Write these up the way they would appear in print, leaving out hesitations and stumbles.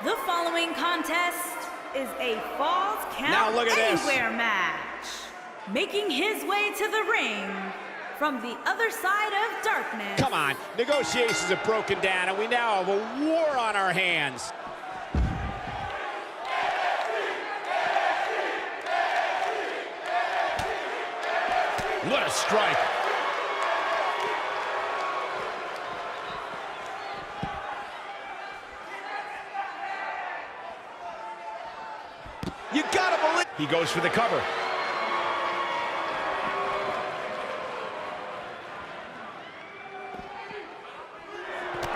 The following contest is a Falls Count Now look at Anywhere match. Making his way to the ring from the other side of darkness. Come on, negotiations have broken down and we now have a war on our hands. What a strike. You gotta believe. He goes for the cover.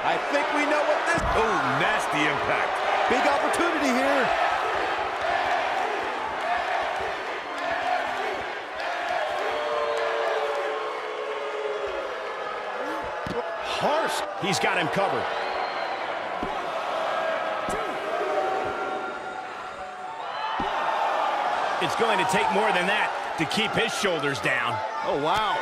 I think we know what this. Oh, nasty impact. Big opportunity here. Harsh. He's got him covered. It's going to take more than that to keep his shoulders down. Oh, wow.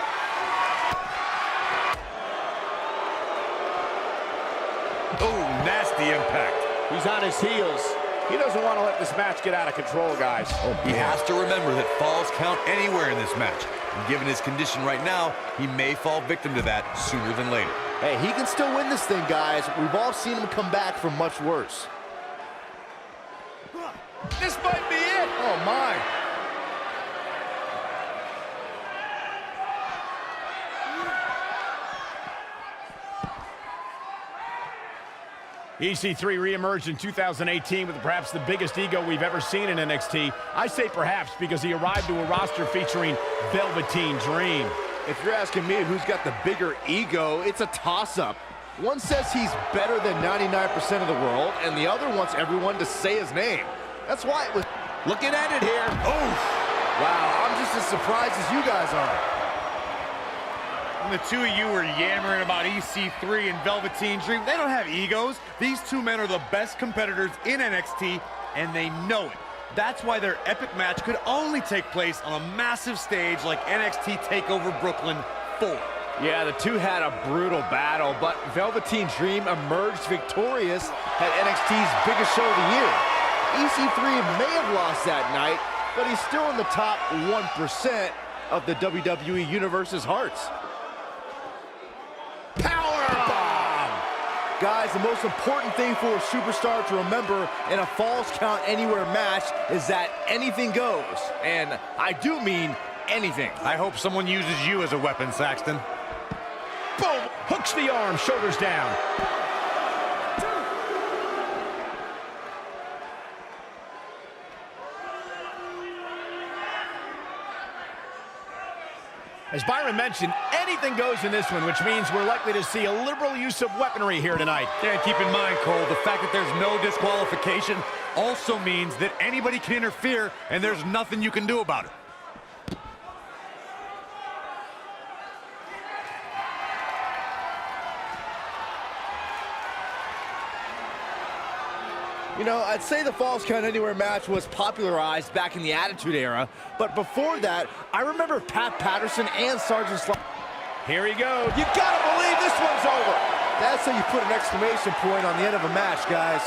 Oh, nasty impact. He's on his heels. He doesn't want to let this match get out of control, guys. He has to remember that falls count anywhere in this match. And given his condition right now, he may fall victim to that sooner than later. Hey, he can still win this thing, guys. We've all seen him come back from much worse. This might be it. Oh, my. EC3 reemerged in 2018 with perhaps the biggest ego we've ever seen in NXT. I say perhaps because he arrived to a roster featuring Velveteen Dream. If you're asking me who's got the bigger ego, it's a toss-up. One says he's better than 99% of the world, and the other wants everyone to say his name. That's why it was... Looking at it here. Oh! Wow, I'm just as surprised as you guys are. And the two of you were yammering about EC3 and Velveteen Dream. They don't have egos. These two men are the best competitors in NXT, and they know it. That's why their epic match could only take place on a massive stage like NXT TakeOver Brooklyn 4. Yeah, the two had a brutal battle, but Velveteen Dream emerged victorious at NXT's biggest show of the year. EC3 may have lost that night, but he's still in the top 1% of the WWE Universe's hearts. Guys, the most important thing for a superstar to remember in a Falls Count Anywhere match is that anything goes. And I do mean anything. I hope someone uses you as a weapon, Saxton. Boom! Hooks the arm, shoulders down. As Byron mentioned, anything goes in this one, which means we're likely to see a liberal use of weaponry here tonight. Yeah, keep in mind, Cole, the fact that there's no disqualification also means that anybody can interfere, and there's nothing you can do about it. You know, I'd say the Falls Count Anywhere match was popularized back in the Attitude Era, but before that, I remember Pat Patterson and Sergeant Slaughter. Here he goes. You gotta believe this one's over. That's how you put an exclamation point on the end of a match, guys.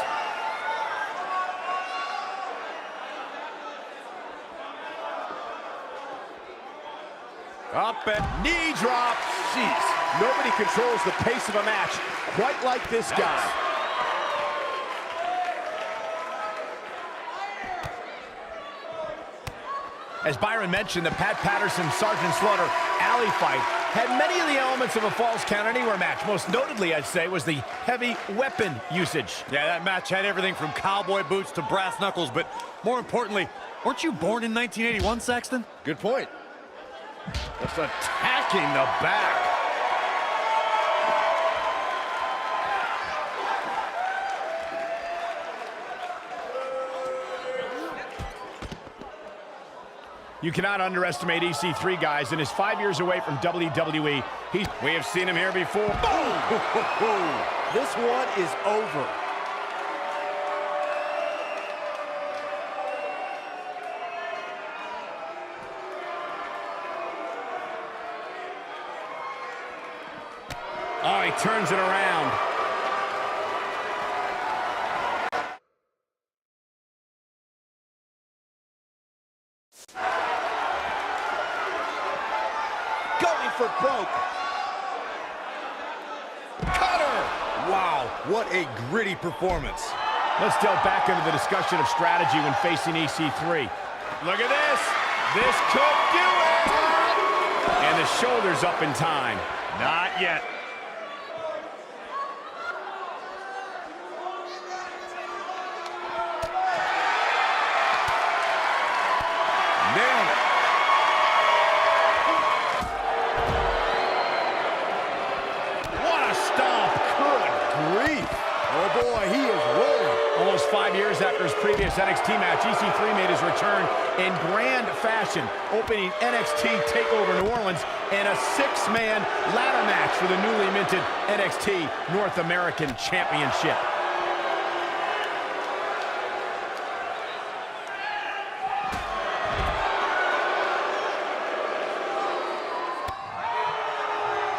Up and knee drop. Jeez. Nobody controls the pace of a match quite like this guy. As Byron mentioned, the Pat Patterson-Sergeant Slaughter alley fight had many of the elements of a Falls Count Anywhere match. Most notably, I'd say, was the heavy weapon usage. Yeah, that match had everything from cowboy boots to brass knuckles, but more importantly, weren't you born in 1981, Saxton? Good point. Just attacking the back. You cannot underestimate EC3, guys. In his 5 years away from WWE, we have seen him here before. Boom! This one is over. Oh, he turns it around. What a gritty performance. Let's delve back into the discussion of strategy when facing EC3. Look at this. This could do it. And the shoulders up in time. Not yet. Nailed it. What a stomp. Good grief. Oh boy, he is rolling. Almost 5 years after his previous NXT match, EC3 made his return in grand fashion, opening NXT TakeOver New Orleans in a 6-man ladder match for the newly minted NXT North American Championship.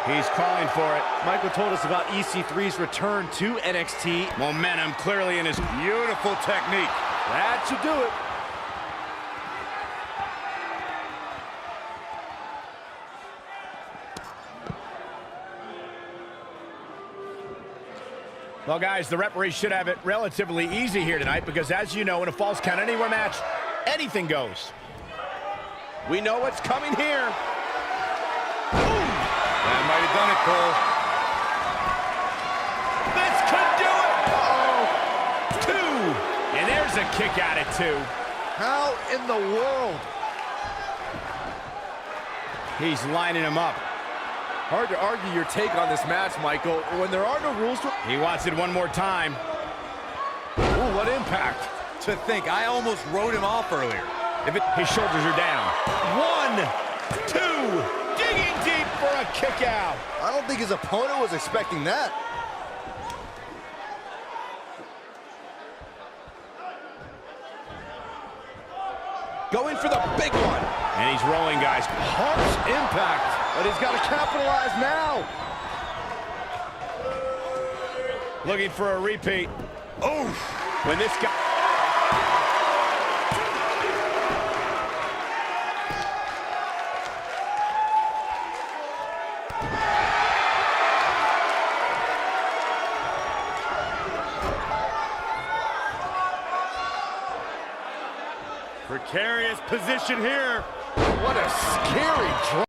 He's calling for it. Michael told us about EC3's return to NXT. Momentum clearly in his Beautiful technique. That should do it. Well, guys, the referee should have it relatively easy here tonight because, as you know, in a Falls Count Anywhere match, anything goes. We know what's coming here. That might have done it, Cole. This could do it. Uh-oh. 2. And there's a kick out at 2. How in the world? He's lining him up. Hard to argue your take on this match, Michael. When there are no rules to... He wants it one more time. Ooh, what impact. To think, I almost wrote him off earlier. His shoulders are down. 1, 2. Digging deep for a kick out. I don't think his opponent was expecting that. Going for the big one. And he's rolling, guys. Harsh impact, but he's got to capitalize now. Looking for a repeat. Oh, When this guy... precarious position here. What a scary drop.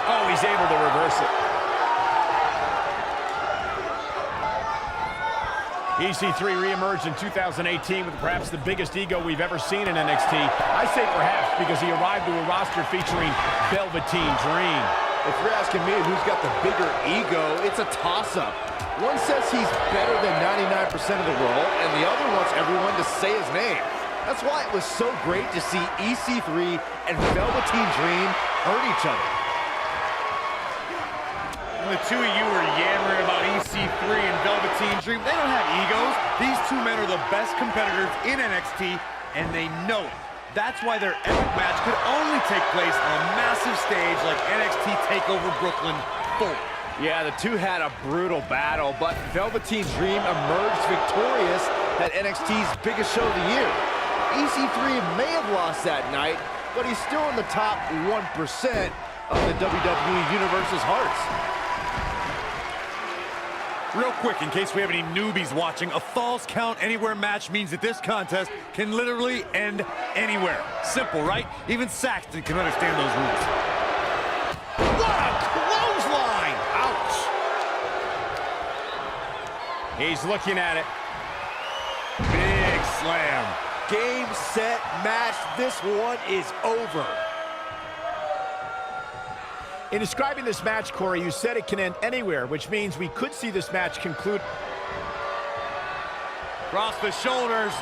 Oh, he's able to reverse it. EC3 reemerged in 2018 with perhaps the biggest ego we've ever seen in NXT. I say perhaps because he arrived to a roster featuring Velveteen Dream. If you're asking me who's got the bigger ego, it's a toss-up. One says he's better than 99% of the world, and the other wants everyone to say his name. That's why it was so great to see EC3 and Velveteen Dream hurt each other. The two of you are yammering about EC3 and Velveteen Dream. They don't have egos. These two men are the best competitors in NXT, and they know it. That's why their epic match could only take place on a massive stage like NXT TakeOver Brooklyn 4. Yeah, the two had a brutal battle, but Velveteen Dream emerged victorious at NXT's biggest show of the year. EC3 may have lost that night, but he's still in the top 1% of the WWE Universe's hearts. Real quick, in case we have any newbies watching, a Falls Count Anywhere match means that this contest can literally end anywhere. Simple, right? Even Saxton can understand those rules. What a clothesline! Ouch! He's looking at it. Big slam. Game, set, match. This one is over. In describing this match, Corey, you said it can end anywhere, which means we could see this match conclude. Cross the shoulders.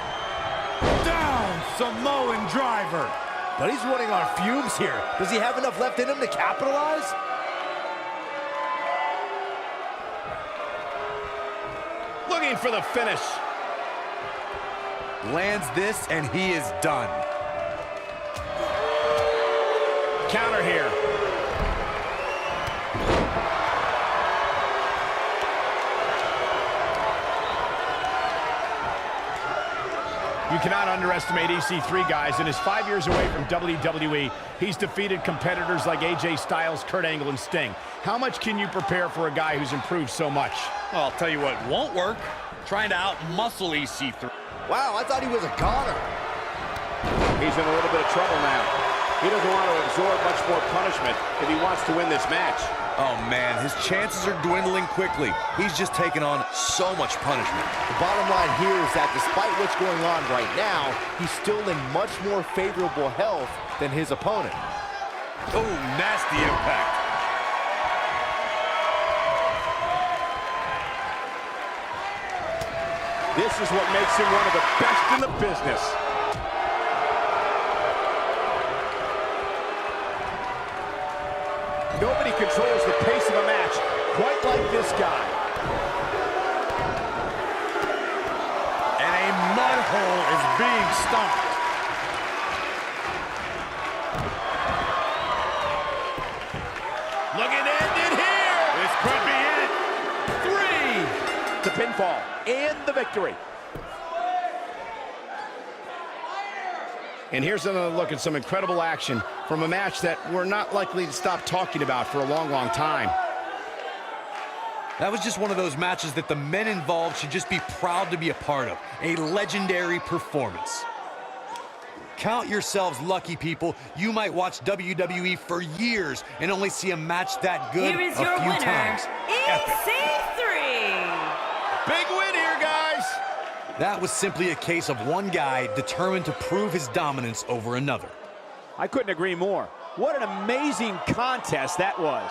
Down, Samoan driver. But he's running on fumes here. Does he have enough left in him to capitalize? going for the finish. Lands this, and he is done. Counter here. You cannot underestimate EC3, guys. In his 5 years away from WWE, he's defeated competitors like AJ Styles, Kurt Angle, and Sting. How much can you prepare for a guy who's improved so much? Well, I'll tell you what won't work. Trying to out-muscle EC3. Wow, I thought he was a goner. He's in a little bit of trouble now. He doesn't want to absorb much more punishment if he wants to win this match. Oh, man, his chances are dwindling quickly. He's just taken on so much punishment. The bottom line here is that despite what's going on right now, he's still in much more favorable health than his opponent. Oh, nasty impact. This is what makes him one of the best in the business. Nobody controls the pace of a match quite like this guy. And a mud hole is being stomped. Looking to end it here. This could be it. 3. The pinfall and the victory. And here's another look at some incredible action from a match that we're not likely to stop talking about for a long, long time. That was just one of those matches that the men involved should just be proud to be a part of. A legendary performance. Count yourselves lucky, people. You might watch WWE for years and only see a match that good Here is a your few winner, times. Epic. EC3. Big win here, guys. That was simply a case of one guy determined to prove his dominance over another. I couldn't agree more. What an amazing contest that was.